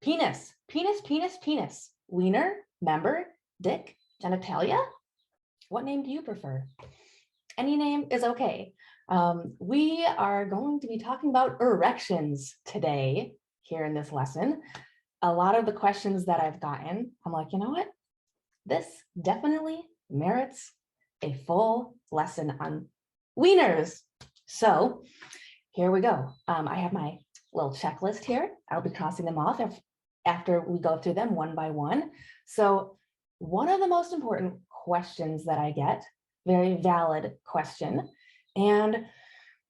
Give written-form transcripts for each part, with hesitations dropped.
Penis, penis, penis, penis. Wiener, member, dick, genitalia. What name do you prefer? Any name is okay. We are going to be talking about erections today here in this lesson. A lot of the questions that I've gotten, I'm like, you know what? This definitely merits a full lesson on wieners. So here we go. I have my little checklist here. I'll be crossing them off after we go through them one by one. So one of the most important questions that I get, very valid question. And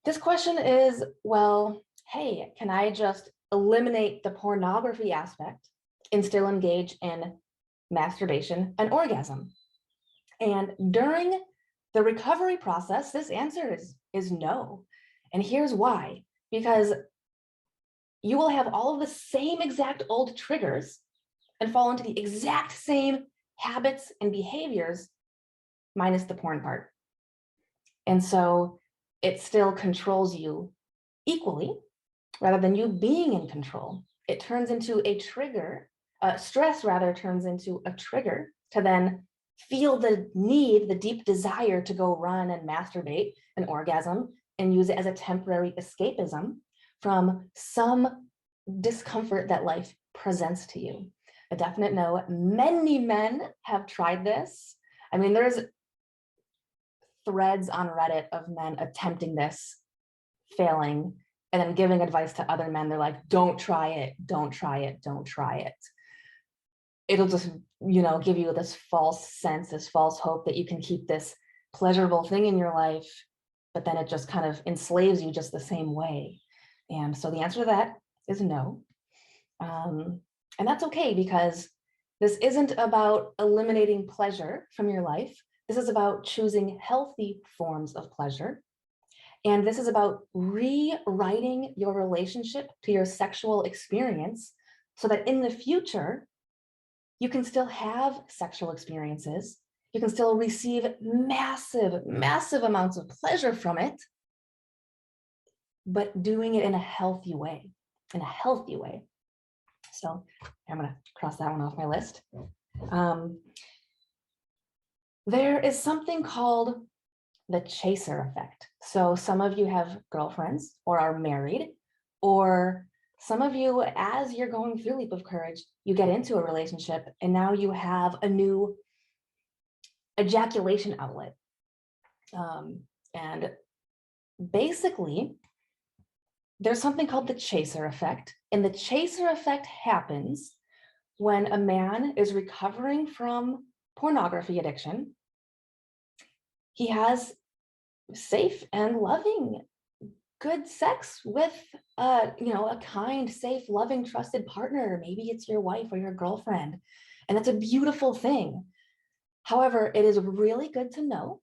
this question is, well, hey, can I just eliminate the pornography aspect and still engage in masturbation and orgasm? And during the recovery process, this answer is no. And here's why. Because you will have all of the same exact old triggers and fall into the exact same habits and behaviors minus the porn part. And so it still controls you equally rather than you being in control. It turns into a trigger, stress rather turns into a trigger to then feel the need, the deep desire to go run and masturbate and orgasm and use it as a temporary escapism from some discomfort that life presents to you. A definite no. Many men have tried this. I mean, there's threads on Reddit of men attempting this, failing, and then giving advice to other men. They're like, don't try it, don't try it, don't try it. It'll just, give you this false sense, this false hope that you can keep this pleasurable thing in your life, but then it just kind of enslaves you just the same way. And so the answer to that is no. And that's okay, because this isn't about eliminating pleasure from your life. This is about choosing healthy forms of pleasure. And this is about rewriting your relationship to your sexual experience so that in the future, you can still have sexual experiences. You can still receive massive, massive amounts of pleasure from it, but doing it in a healthy way, So I'm going to cross that one off my list. There is something called the chaser effect. So some of you have girlfriends or are married, or some of you, as you're going through Leap of Courage, you get into a relationship and now you have a new ejaculation outlet. And basically, there's something called the chaser effect. And the chaser effect happens when a man is recovering from pornography addiction. He has safe and loving, good sex with a kind, safe, loving, trusted partner. Maybe it's your wife or your girlfriend, and that's a beautiful thing. However, it is really good to know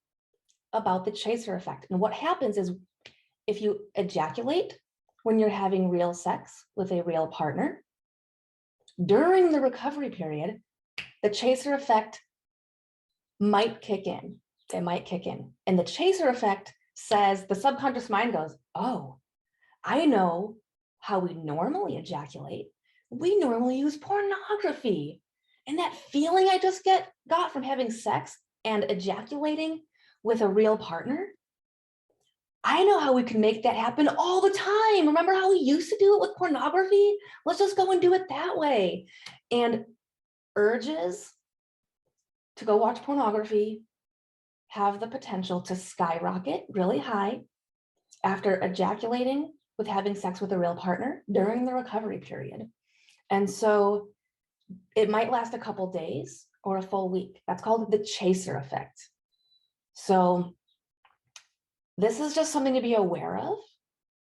about the chaser effect. And what happens is if you ejaculate when you're having real sex with a real partner, during the recovery period, the chaser effect might kick in. It might kick in. And the chaser effect says, the subconscious mind goes, oh, I know how we normally ejaculate. We normally use pornography. And that feeling I just got from having sex and ejaculating with a real partner, I know how we can make that happen all the time. Remember how we used to do it with pornography? Let's just go and do it that way. And urges to go watch pornography have the potential to skyrocket really high after ejaculating with having sex with a real partner during the recovery period. And so it might last a couple days or a full week. That's called the chaser effect. So this is just something to be aware of.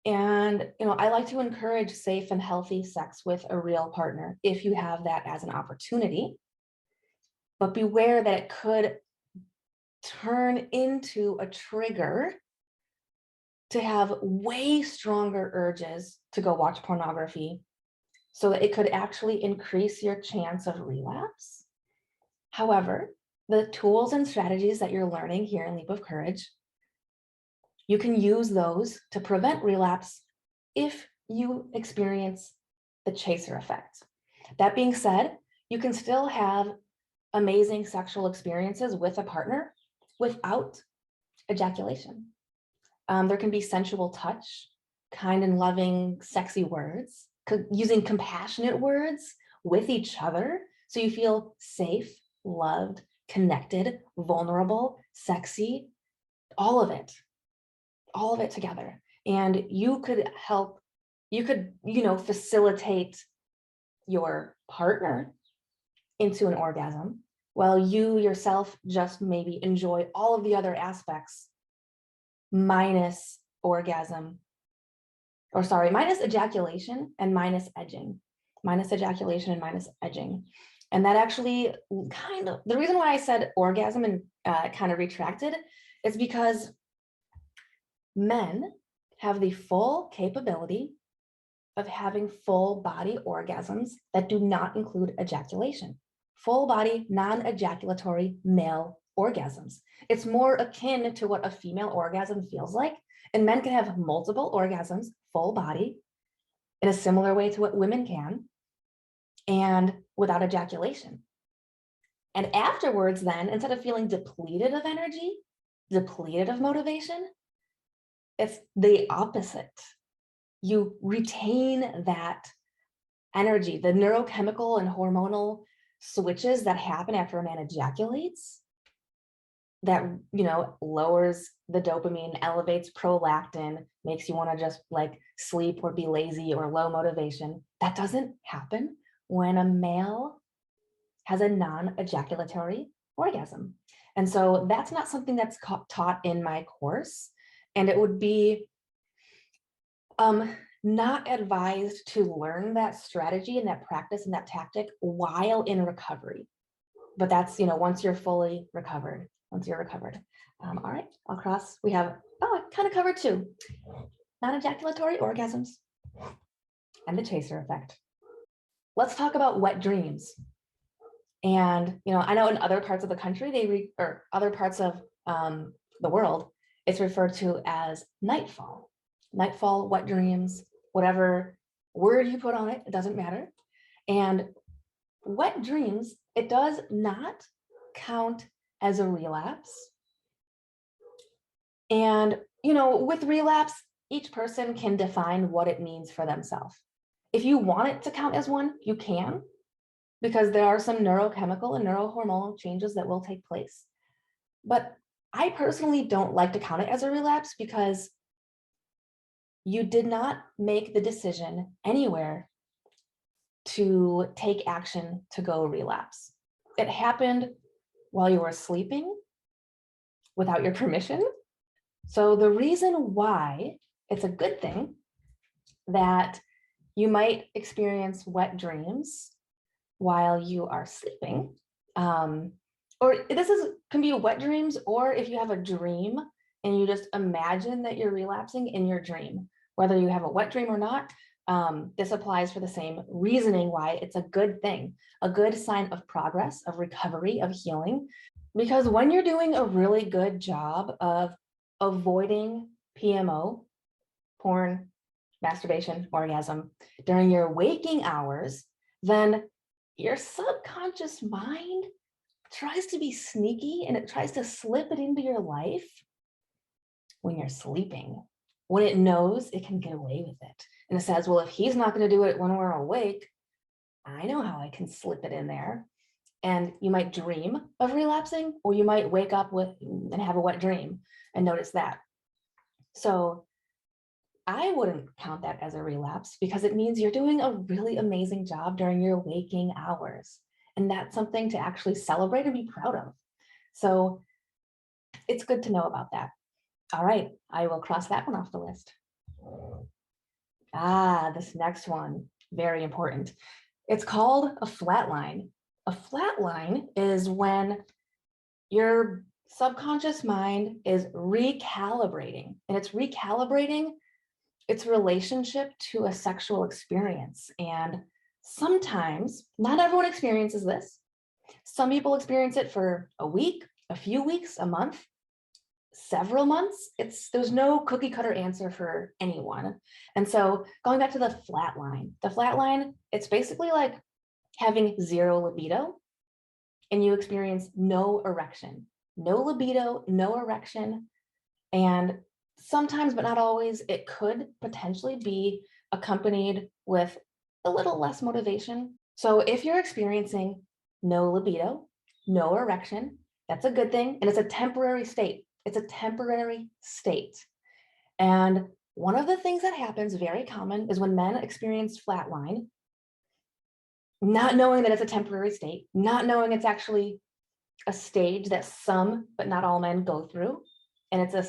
And, I like to encourage safe and healthy sex with a real partner if you have that as an opportunity. But beware that it could turn into a trigger to have way stronger urges to go watch pornography, so that it could actually increase your chance of relapse. However, the tools and strategies that you're learning here in Leap of Courage, you can use those to prevent relapse if you experience the chaser effect. That being said, you can still have amazing sexual experiences with a partner without ejaculation. There can be sensual touch, kind and loving, sexy words, using compassionate words with each other so you feel safe, loved, connected, vulnerable, sexy, all of it together. And you could help, facilitate your partner into an orgasm while you yourself just maybe enjoy all of the other aspects minus orgasm, or sorry, minus ejaculation and minus edging, minus ejaculation and minus edging. And that actually kind of, the reason why I said orgasm and kind of retracted is because men have the full capability of having full body orgasms that do not include ejaculation. Full body, non-ejaculatory male orgasms. It's more akin to what a female orgasm feels like, and men can have multiple orgasms, full body, in a similar way to what women can, and without ejaculation. And afterwards then, instead of feeling depleted of energy, depleted of motivation, it's the opposite. You retain that energy, the neurochemical and hormonal switches that happen after a man ejaculates, that lowers the dopamine, elevates prolactin, makes you want to just like sleep or be lazy or low motivation. That doesn't happen when a male has a non-ejaculatory orgasm. And so that's not something that's taught in my course. And it would be not advised to learn that strategy and that practice and that tactic while in recovery. But that's, once you're fully recovered, once you're recovered. All right, I'll cross. We have, I kind of covered two. Non-ejaculatory orgasms and the chaser effect. Let's talk about wet dreams. And, I know in other parts of the country, or other parts of the world, it's referred to as nightfall. Nightfall, wet dreams, whatever word you put on it, it doesn't matter. And wet dreams, it does not count as a relapse. And, with relapse, each person can define what it means for themselves. If you want it to count as one, you can, because there are some neurochemical and neurohormonal changes that will take place. But I personally don't like to count it as a relapse because you did not make the decision anywhere to take action to go relapse. It happened while you were sleeping without your permission. So the reason why it's a good thing that you might experience wet dreams while you are sleeping, or can be wet dreams, or if you have a dream and you just imagine that you're relapsing in your dream, whether you have a wet dream or not, this applies for the same reasoning why it's a good thing, a good sign of progress, of recovery, of healing. Because when you're doing a really good job of avoiding PMO, porn, masturbation, orgasm, during your waking hours, then your subconscious mind tries to be sneaky and it tries to slip it into your life when you're sleeping, when it knows it can get away with it. And it says, well, if he's not going to do it when we're awake, I know how I can slip it in there. And you might dream of relapsing, or you might wake up and have a wet dream and notice that. So I wouldn't count that as a relapse because it means you're doing a really amazing job during your waking hours. And that's something to actually celebrate and be proud of. So it's good to know about that. All right, I will cross that one off the list. This next one, very important. It's called a flat line. A flat line is when your subconscious mind is recalibrating, and it's recalibrating its relationship to a sexual experience. And sometimes, not everyone experiences this. Some people experience it for a week, a few weeks, a month, several months. There's no cookie cutter answer for anyone. And so going back to the flat line, it's basically like having zero libido, and you experience no erection, no libido, no erection. And sometimes, but not always, it could potentially be accompanied with a little less motivation. So if you're experiencing no libido, no erection, that's a good thing. And it's a temporary state. It's a temporary state. And one of the things that happens very common is when men experience flatline, not knowing that it's a temporary state, not knowing it's actually a stage that some, but not all men go through. And it's a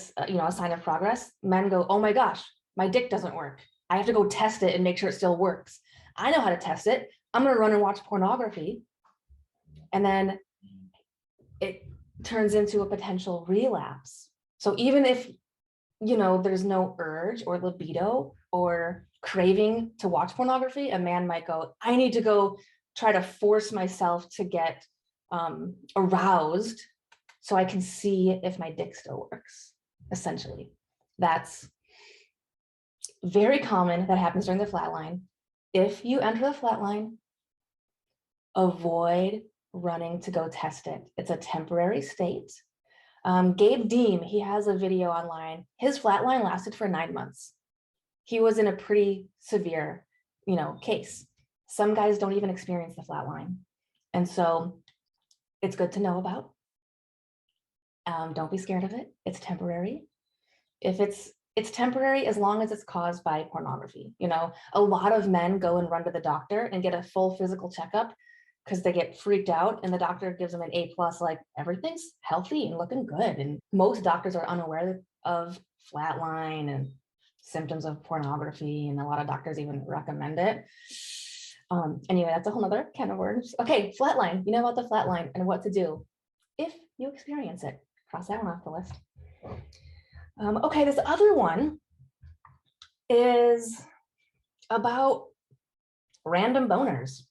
sign of progress. Men go, oh my gosh, my dick doesn't work. I have to go test it and make sure it still works. I know how to test it. I'm going to run and watch pornography. And then it turns into a potential relapse. So even if, there's no urge or libido or craving to watch pornography, a man might go, I need to go try to force myself to get aroused so I can see if my dick still works. Essentially, that's very common. That happens during the flatline. If you enter the flatline, avoid running to go test it. It's a temporary state. Gabe Deem, he has a video online. His flatline lasted for 9 months. He was in a pretty severe, case. Some guys don't even experience the flatline. And so it's good to know about. Don't be scared of it. It's temporary. If it's temporary as long as it's caused by pornography. A lot of men go and run to the doctor and get a full physical checkup because they get freaked out and the doctor gives them an A+, like everything's healthy and looking good. And most doctors are unaware of flatline and symptoms of pornography, and a lot of doctors even recommend it. Anyway, that's a whole nother can of worms. Okay, flatline. You know about the flatline and what to do if you experience it. Cross that one off the list. Okay, this other one is about random boners.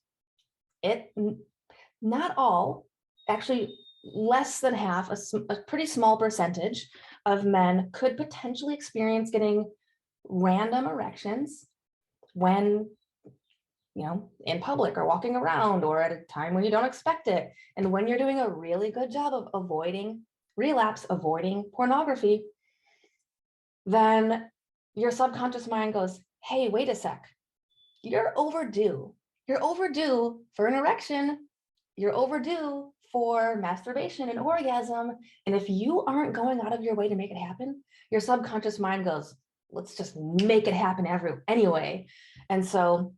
Not all, actually less than half, a pretty small percentage of men could potentially experience getting random erections when, in public or walking around or at a time when you don't expect it. And when you're doing a really good job of avoiding relapse, avoiding pornography, then your subconscious mind goes, hey, wait a sec, you're overdue. You're overdue for an erection. You're overdue for masturbation and orgasm. And if you aren't going out of your way to make it happen, your subconscious mind goes, let's just make it happen anyway. And so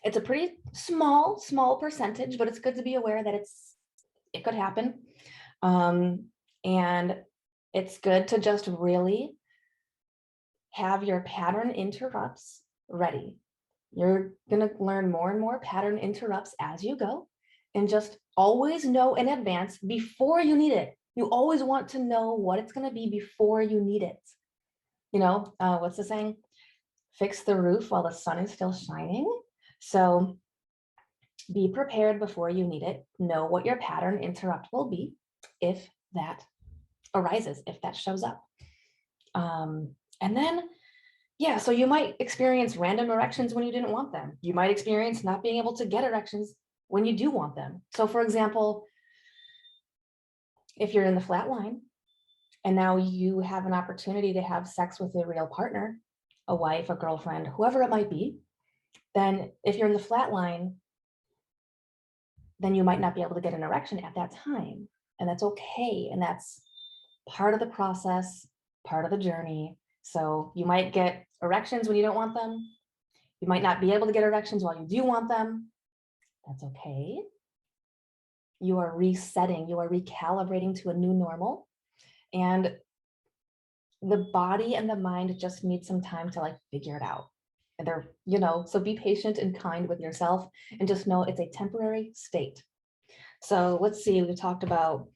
it's a pretty small percentage, but it's good to be aware that it could happen. And it's good to just really have your pattern interrupts ready. You're going to learn more and more pattern interrupts as you go, and just always know in advance before you need it. You always want to know what it's going to be before you need it. What's the saying? Fix the roof while the sun is still shining. So be prepared before you need it. Know what your pattern interrupt will be if that arises, if that shows up. And then, so you might experience random erections when you didn't want them. You might experience not being able to get erections when you do want them. So for example, if you're in the flat line and now you have an opportunity to have sex with a real partner, a wife, a girlfriend, whoever it might be, then if you're in the flat line, then you might not be able to get an erection at that time. And that's okay. And that's part of the process, part of the journey. So you might get erections when you don't want them. You might not be able to get erections while you do want them. That's okay. You are resetting, you are recalibrating to a new normal. And the body and the mind just need some time to figure it out. And they're, so be patient and kind with yourself and just know it's a temporary state. So let's see, we talked about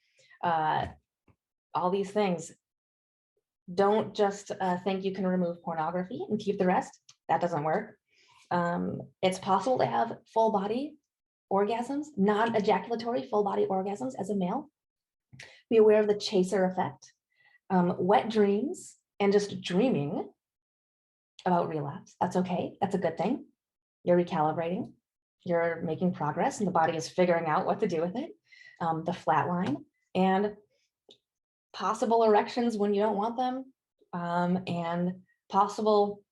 all these things. Don't just think you can remove pornography and keep the rest. That doesn't work. It's possible to have full body orgasms, non-ejaculatory full body orgasms as a male. Be aware of the chaser effect, wet dreams, and just dreaming about relapse. That's okay. That's a good thing. You're recalibrating. you're making progress and the body is figuring out what to do with it, the flat line, and possible erections when you don't want them, and possible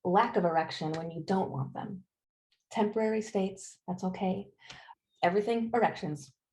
lack of erection when you don't want them. Temporary states, that's okay. Everything erections.